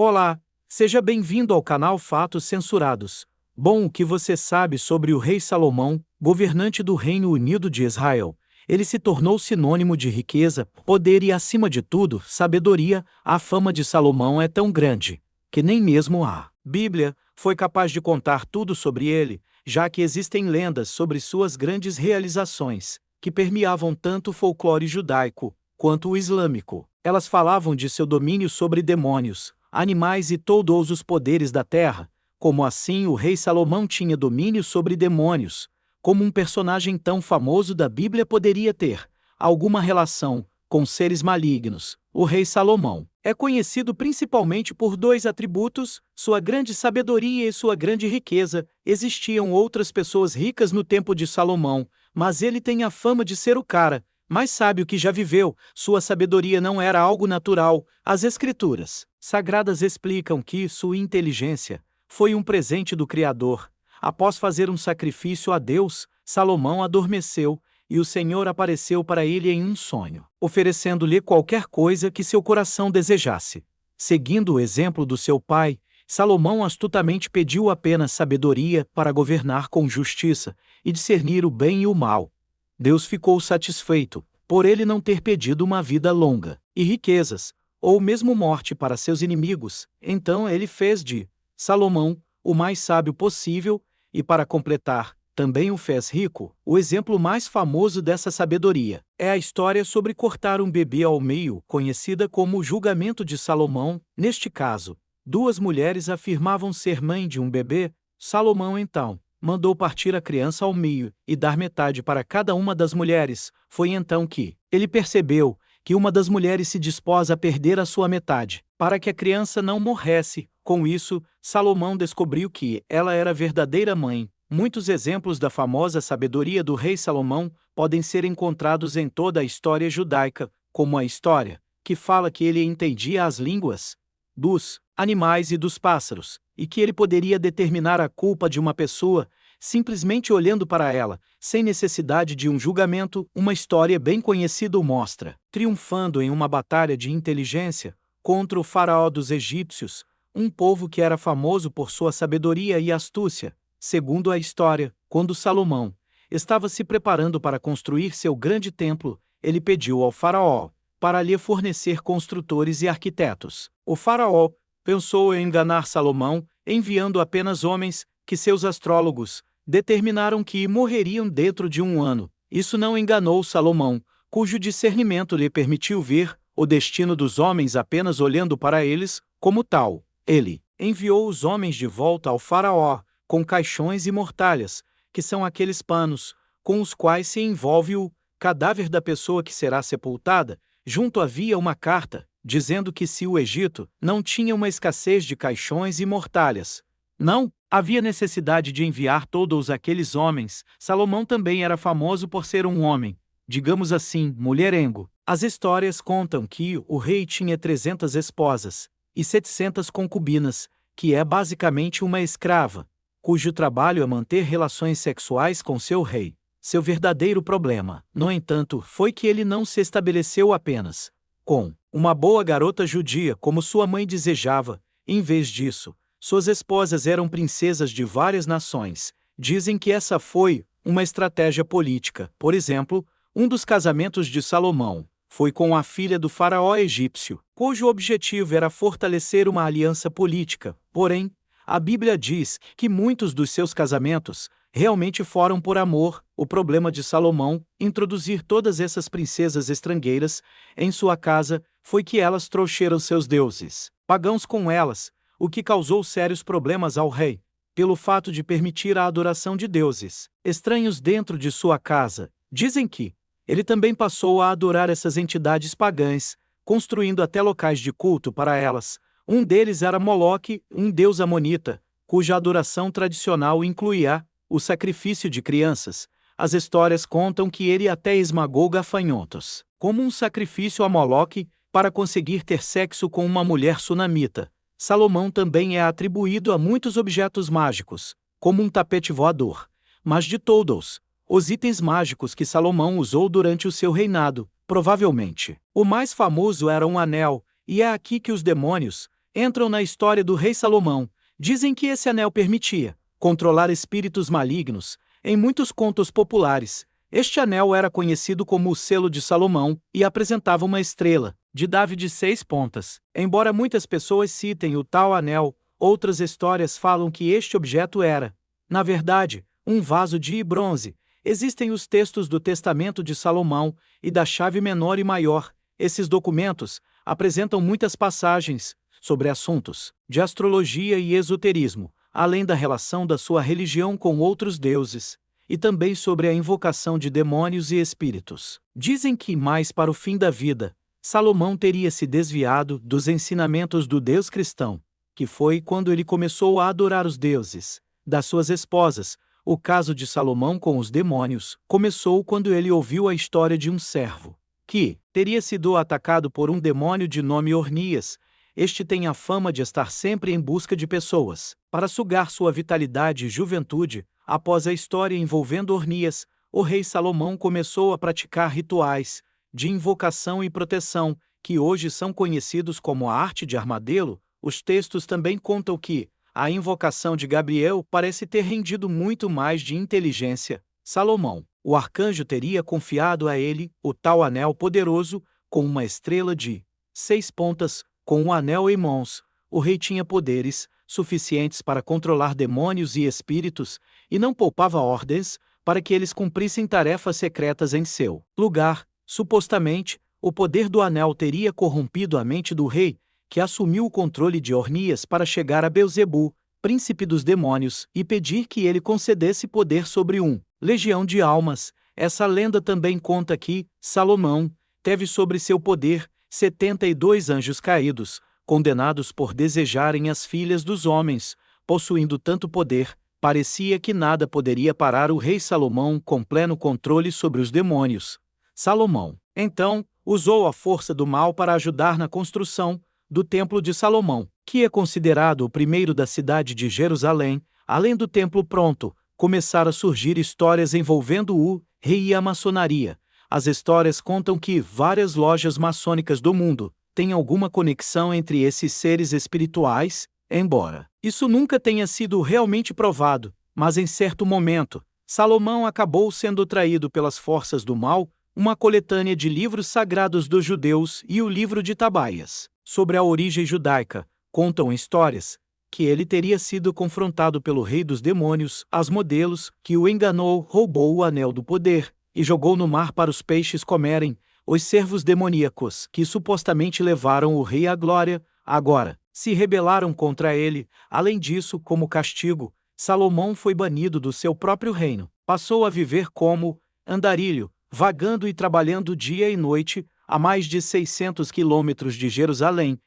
Olá, seja bem-vindo ao canal Fatos Censurados. Bom, o que você sabe sobre o rei Salomão, governante do Reino Unido de Israel? Ele se tornou sinônimo de riqueza, poder e, acima de tudo, sabedoria. A fama de Salomão é tão grande que nem mesmo a Bíblia foi capaz de contar tudo sobre ele, já que existem lendas sobre suas grandes realizações, que permeavam tanto o folclore judaico quanto o islâmico. Elas falavam de seu domínio sobre demônios, animais e todos os poderes da terra. Como assim o rei Salomão tinha domínio sobre demônios? Como um personagem tão famoso da Bíblia poderia ter alguma relação com seres malignos? O rei Salomão é conhecido principalmente por dois atributos: sua grande sabedoria e sua grande riqueza. Existiam outras pessoas ricas no tempo de Salomão, mas ele tem a fama de ser o cara mais sábio que já viveu. Sua sabedoria não era algo natural. As Escrituras Sagradas explicam que sua inteligência foi um presente do Criador. Após fazer um sacrifício a Deus, Salomão adormeceu, e o Senhor apareceu para ele em um sonho, oferecendo-lhe qualquer coisa que seu coração desejasse. Seguindo o exemplo do seu pai, Salomão astutamente pediu apenas sabedoria para governar com justiça e discernir o bem e o mal. Deus ficou satisfeito por ele não ter pedido uma vida longa e riquezas, ou mesmo morte para seus inimigos. Então ele fez de Salomão o mais sábio possível e, para completar, também o fez rico. O exemplo mais famoso dessa sabedoria é a história sobre cortar um bebê ao meio, conhecida como o julgamento de Salomão. Neste caso, duas mulheres afirmavam ser mãe de um bebê. Salomão então mandou partir a criança ao meio e dar metade para cada uma das mulheres. Foi então que ele percebeu que uma das mulheres se dispôs a perder a sua metade, para que a criança não morresse. Com isso, Salomão descobriu que ela era a verdadeira mãe. Muitos exemplos da famosa sabedoria do rei Salomão podem ser encontrados em toda a história judaica, como a história que fala que ele entendia as línguas dos animais e dos pássaros, e que ele poderia determinar a culpa de uma pessoa simplesmente olhando para ela, sem necessidade de um julgamento. Uma história bem conhecida o mostra, triunfando em uma batalha de inteligência contra o faraó dos egípcios, um povo que era famoso por sua sabedoria e astúcia. Segundo a história, quando Salomão estava se preparando para construir seu grande templo, ele pediu ao faraó para lhe fornecer construtores e arquitetos. O faraó pensou em enganar Salomão, enviando apenas homens que seus astrólogos determinaram que morreriam dentro de um ano. Isso não enganou Salomão, cujo discernimento lhe permitiu ver o destino dos homens apenas olhando para eles como tal. Ele enviou os homens de volta ao faraó com caixões e mortalhas, que são aqueles panos com os quais se envolve o cadáver da pessoa que será sepultada. Junto havia uma carta dizendo que se o Egito não tinha uma escassez de caixões e mortalhas, não havia necessidade de enviar todos aqueles homens. Salomão também era famoso por ser um homem, digamos assim, mulherengo. As histórias contam que o rei tinha 300 esposas e 700 concubinas, que é basicamente uma escrava, cujo trabalho é manter relações sexuais com seu rei. Seu verdadeiro problema, no entanto, foi que ele não se estabeleceu apenas com uma boa garota judia como sua mãe desejava. Em vez disso, suas esposas eram princesas de várias nações. Dizem que essa foi uma estratégia política. Por exemplo, um dos casamentos de Salomão foi com a filha do faraó egípcio, cujo objetivo era fortalecer uma aliança política. Porém, a Bíblia diz que muitos dos seus casamentos realmente foram por amor. O problema de Salomão introduzir todas essas princesas estrangeiras em sua casa foi que elas trouxeram seus deuses pagãos com elas, o que causou sérios problemas ao rei, pelo fato de permitir a adoração de deuses estranhos dentro de sua casa. Dizem que ele também passou a adorar essas entidades pagãs, construindo até locais de culto para elas. Um deles era Moloque, um deus amonita, cuja adoração tradicional incluía o sacrifício de crianças. As histórias contam que ele até esmagou gafanhotos como um sacrifício a Moloque para conseguir ter sexo com uma mulher sunamita. Salomão também é atribuído a muitos objetos mágicos, como um tapete voador. Mas de todos os itens mágicos que Salomão usou durante o seu reinado, provavelmente o mais famoso era um anel, e é aqui que os demônios entram na história do rei Salomão. Dizem que esse anel permitia controlar espíritos malignos. Em muitos contos populares, este anel era conhecido como o selo de Salomão e apresentava uma estrela de Davi de 6 pontas. Embora muitas pessoas citem o tal anel, outras histórias falam que este objeto era, na verdade, um vaso de bronze. Existem os textos do Testamento de Salomão e da Chave Menor e Maior. Esses documentos apresentam muitas passagens sobre assuntos de astrologia e esoterismo, além da relação da sua religião com outros deuses, e também sobre a invocação de demônios e espíritos. Dizem que, mais para o fim da vida, Salomão teria se desviado dos ensinamentos do Deus cristão, que foi quando ele começou a adorar os deuses das suas esposas. O caso de Salomão com os demônios começou quando ele ouviu a história de um servo que teria sido atacado por um demônio de nome Ornias. Este tem a fama de estar sempre em busca de pessoas para sugar sua vitalidade e juventude. Após a história envolvendo Ornias, o rei Salomão começou a praticar rituais de invocação e proteção, que hoje são conhecidos como a arte de armadilho. Os textos também contam que a invocação de Gabriel parece ter rendido muito mais de inteligência. Salomão, o arcanjo, teria confiado a ele o tal anel poderoso, com uma estrela de 6 pontas. Com o anel em mãos, o rei tinha poderes suficientes para controlar demônios e espíritos, e não poupava ordens para que eles cumprissem tarefas secretas em seu lugar. Supostamente, o poder do anel teria corrompido a mente do rei, que assumiu o controle de Ornias para chegar a Belzebu, príncipe dos demônios, e pedir que ele concedesse poder sobre legião de almas. Essa lenda também conta que Salomão teve sobre seu poder 72 anjos caídos, condenados por desejarem as filhas dos homens. Possuindo tanto poder, parecia que nada poderia parar o rei Salomão com pleno controle sobre os demônios. Salomão, então, usou a força do mal para ajudar na construção do Templo de Salomão, que é considerado o primeiro da cidade de Jerusalém. Além do templo pronto, começaram a surgir histórias envolvendo o rei e a maçonaria. As histórias contam que várias lojas maçônicas do mundo têm alguma conexão entre esses seres espirituais, embora isso nunca tenha sido realmente provado. Mas em certo momento, Salomão acabou sendo traído pelas forças do mal. Uma coletânea de livros sagrados dos judeus e o livro de Tabaias, sobre a origem judaica, contam histórias que ele teria sido confrontado pelo rei dos demônios, Asmodeus, que o enganou, roubou o anel do poder e jogou no mar para os peixes comerem. Os servos demoníacos, que supostamente levaram o rei à glória, agora se rebelaram contra ele. Além disso, como castigo, Salomão foi banido do seu próprio reino. Passou a viver como andarilho, vagando e trabalhando dia e noite, a mais de 600 quilômetros de Jerusalém.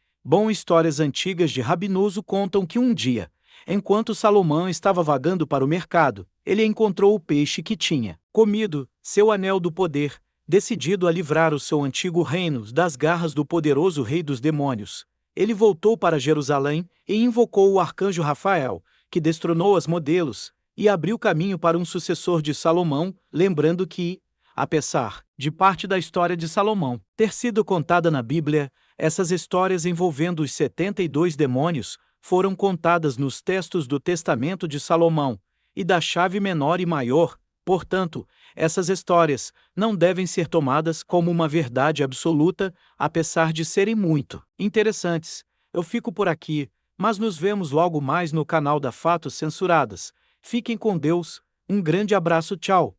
Histórias antigas de Rabinuso contam que um dia, enquanto Salomão estava vagando para o mercado, ele encontrou o peixe que tinha comido seu anel do poder. Decidido a livrar o seu antigo reino das garras do poderoso rei dos demônios, ele voltou para Jerusalém e invocou o arcanjo Rafael, que destronou Asmodeus e abriu caminho para um sucessor de Salomão. Lembrando que, apesar de parte da história de Salomão ter sido contada na Bíblia, essas histórias envolvendo os 72 demônios foram contadas nos textos do Testamento de Salomão e da Chave Menor e Maior. Portanto, essas histórias não devem ser tomadas como uma verdade absoluta, apesar de serem muito interessantes. Eu fico por aqui, mas nos vemos logo mais no canal da Fatos Censuradas. Fiquem com Deus, um grande abraço, tchau.